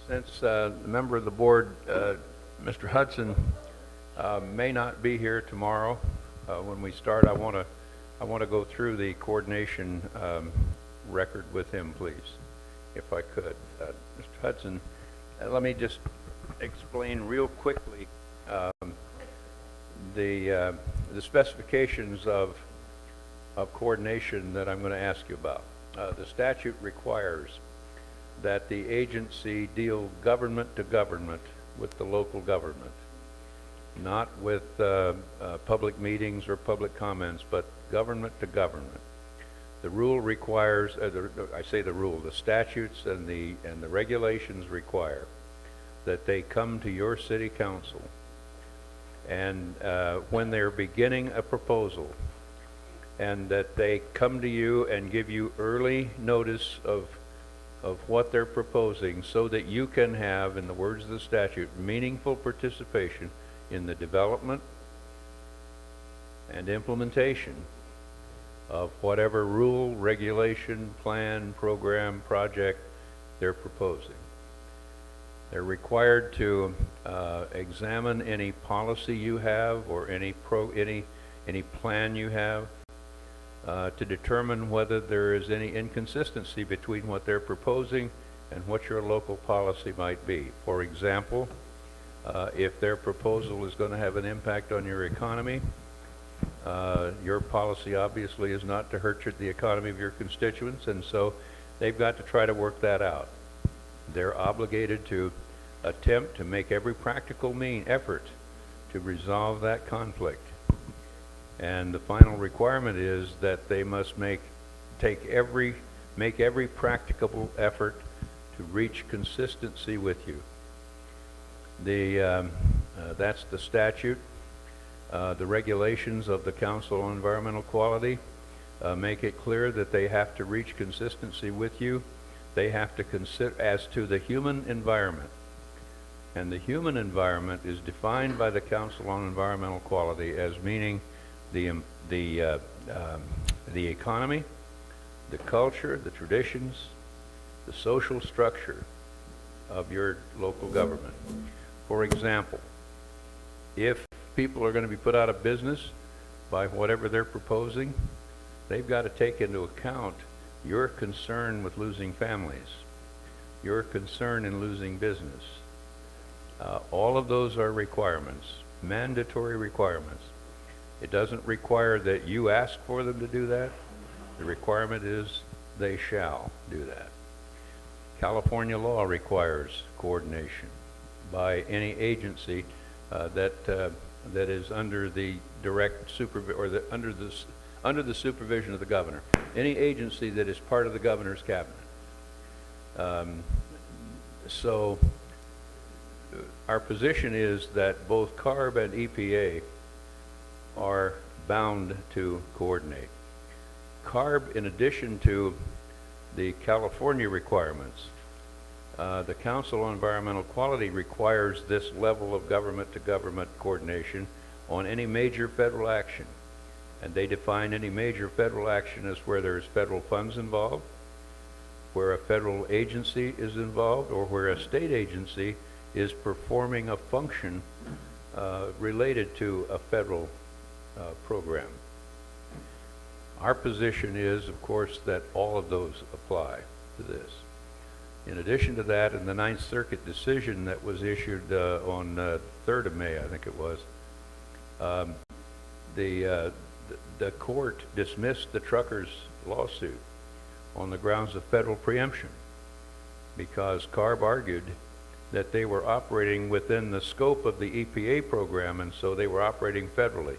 Since a member of the board, Mr. Hudson, may not be here tomorrow when we start, I want to go through the coordination record with him, please, if I could. Mr. Hudson, let me just explain real quickly the specifications of coordination that I'm going to ask you about. The statute requires that the agency deal government to government with the local government, not with public meetings or public comments, but government to government. The rule requires, the statutes and the regulations require that they come to your city council, and when they're beginning a proposal, and that they come to you and give you early notice of what they're proposing, so that you can have, in the words of the statute, meaningful participation in the development and implementation of whatever rule, regulation, plan, program, project they're proposing. They're required to examine any policy you have or any plan you have to determine whether there is any inconsistency between what they're proposing and what your local policy might be. For example, if their proposal is going to have an impact on your economy, your policy obviously is not to hurt the economy of your constituents, and so they've got to try to work that out. They're obligated to attempt to make every practical effort to resolve that conflict. And the final requirement is that they must make every practicable effort to reach consistency with you. That's the statute. The regulations of the Council on Environmental Quality make it clear that they have to reach consistency with you. They have to consider as to the human environment. And the human environment is defined by the Council on Environmental Quality as meaning the economy, the culture, the traditions, the social structure of your local government. For example, if people are going to be put out of business by whatever they're proposing, they've got to take into account your concern with losing families, your concern in losing business. All of those are requirements, mandatory requirements. It doesn't require that you ask for them to do that. The requirement is they shall do that. California law requires coordination by any agency that is under the direct supervision, or under the supervision of the governor. Any agency that is part of the governor's cabinet. So our position is that both CARB and EPA are bound to coordinate. CARB, in addition to the California requirements, the Council on Environmental Quality requires this level of government-to-government coordination on any major federal action. And they define any major federal action as where there's federal funds involved, where a federal agency is involved, or where a state agency is performing a function related to a federal program. Our position is, of course, that all of those apply to this. In addition to that, in the Ninth Circuit decision that was issued on 3rd of May, I think it was, the court dismissed the truckers' lawsuit on the grounds of federal preemption, because CARB argued that they were operating within the scope of the EPA program, and so they were operating federally.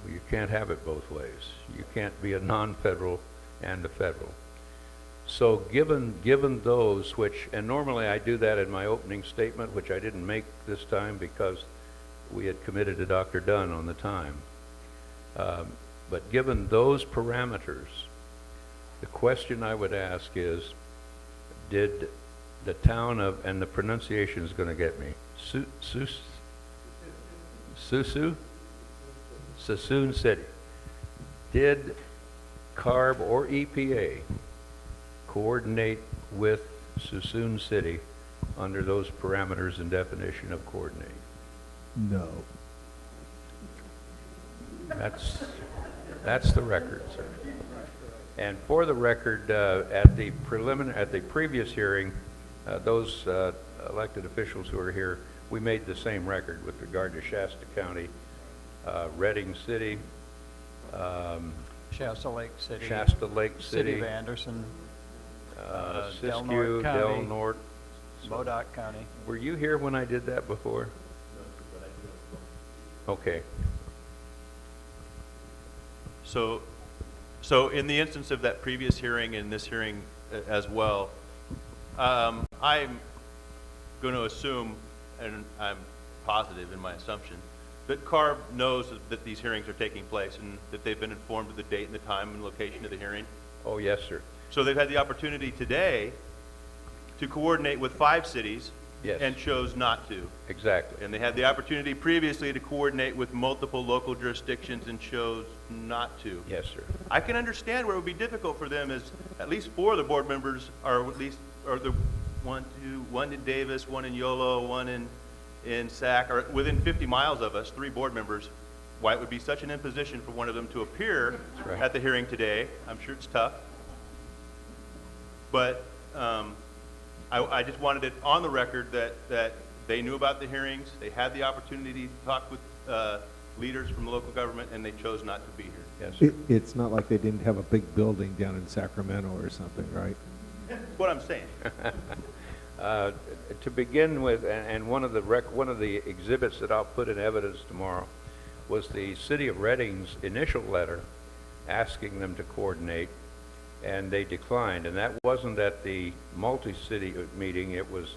Well, you can't have it both ways. You can't be a non-federal and a federal. So given those, which, and normally I do that in my opening statement, which I didn't make this time because we had committed to Dr. Dunn on the time. But given those parameters, the question I would ask is, did the town of, and the pronunciation is going to get me, Suisun City, did CARB or EPA coordinate with Suisun City under those parameters and definition of coordinate? No. That's the record, sir. And for the record, at the previous hearing, those elected officials who are here, we made the same record with regard to Shasta County, Redding City, Shasta Lake City. City of Anderson. Del Siskiyou, Norte County. Del Norte. Modoc County. Were you here when I did that before? Okay. So in the instance of that previous hearing and this hearing as well, I'm going to assume, and I'm positive in my assumption, that CARB knows that these hearings are taking place and that they've been informed of the date and the time and location of the hearing. Oh, yes, sir. So they've had the opportunity today to coordinate with 5 cities. Yes. And chose not to. Exactly. And they had the opportunity previously to coordinate with multiple local jurisdictions and chose not to. Yes, sir. I can understand where it would be difficult for them, as at least 4 of the board members are the one in Davis, one in Yolo, one in Sac, are within 50 miles of us, 3 board members. Why it would be such an imposition for one of them to appear right. at the hearing today, I'm sure it's tough. But I just wanted it on the record that they knew about the hearings, they had the opportunity to talk with leaders from the local government, and they chose not to be here. Yes, sir. It's not like they didn't have a big building down in Sacramento or something, right? That's what I'm saying. To begin with, and one of the exhibits that I'll put in evidence tomorrow was the City of Redding's initial letter asking them to coordinate, and they declined. And that wasn't at the multi-city meeting. It was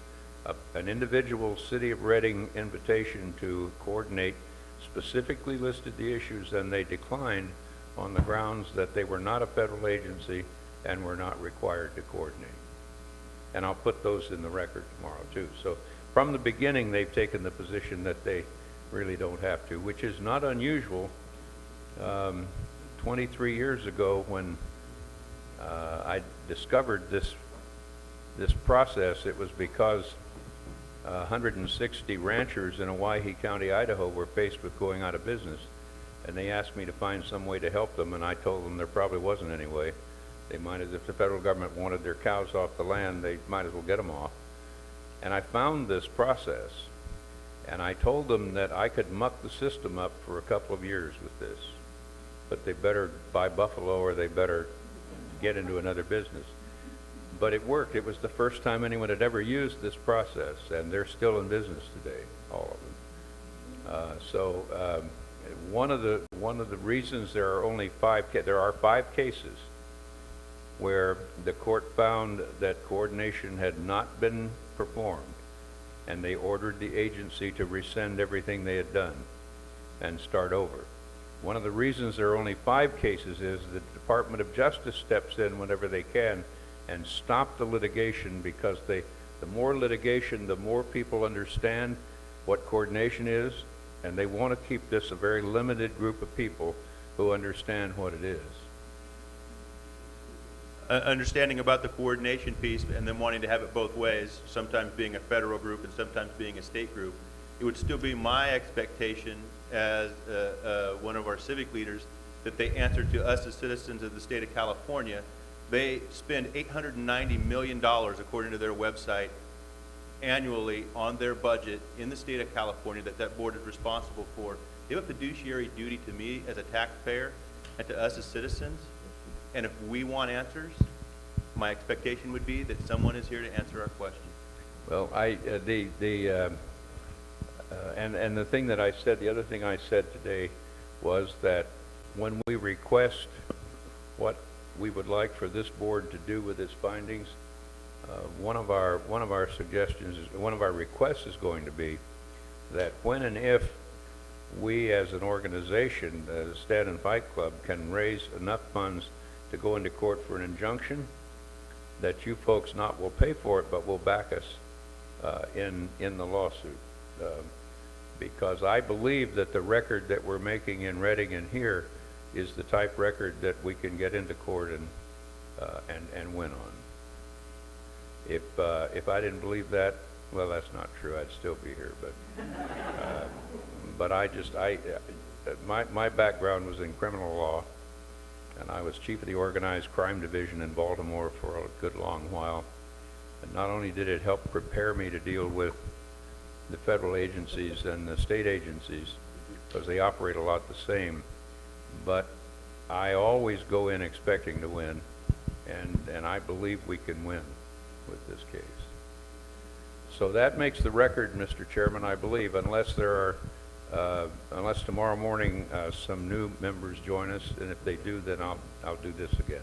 an individual City of Redding invitation to coordinate, specifically listed the issues, and they declined on the grounds that they were not a federal agency and were not required to coordinate. And I'll put those in the record tomorrow too. So from the beginning, they've taken the position that they really don't have to, which is not unusual. 23 years ago, when I discovered this process, it was because 160 ranchers in Owyhee County, Idaho were faced with going out of business, and they asked me to find some way to help them, and I told them there probably wasn't any way. They might, as if the federal government wanted their cows off the land, they might as well get them off. And I found this process, and I told them that I could muck the system up for a couple of years with this, but they better buy buffalo or they better get into another business. But it worked. It was the first time anyone had ever used this process, and they're still in business today, all of them. One of the reasons there are 5 cases where the court found that coordination had not been performed, and they ordered the agency to rescind everything they had done and start over. One of the reasons there are only 5 cases is the Department of Justice steps in whenever they can and stop the litigation, because the more litigation, the more people understand what coordination is, and they want to keep this a very limited group of people who understand what it is. Understanding about the coordination piece and then wanting to have it both ways, sometimes being a federal group and sometimes being a state group, it would still be my expectation as one of our civic leaders that they answer to us as citizens of the state of California. They spend $890 million, according to their website, annually on their budget in the state of California that board is responsible for. They have a fiduciary duty to me as a taxpayer and to us as citizens. And if we want answers, my expectation would be that someone is here to answer our question. Well, and the thing that I said, the other thing I said today was that when we request what we would like for this board to do with its findings, one of our suggestions is, one of our requests is going to be that when and if we as an organization, the Stand and Fight Club, can raise enough funds to go into court for an injunction, that you folks not will pay for it, but will back us in the lawsuit. Because I believe that the record that we're making in Redding and here is the type record that we can get into court and win on. If I didn't believe that, well, that's not true. I'd still be here. But my background was in criminal law, and I was chief of the organized crime division in Baltimore for a good long while. And not only did it help prepare me to deal with the federal agencies and the state agencies, because they operate a lot the same, but I always go in expecting to win, and I believe we can win with this case. So that makes the record, Mr. Chairman, I believe, unless tomorrow morning some new members join us, and if they do, then I'll do this again.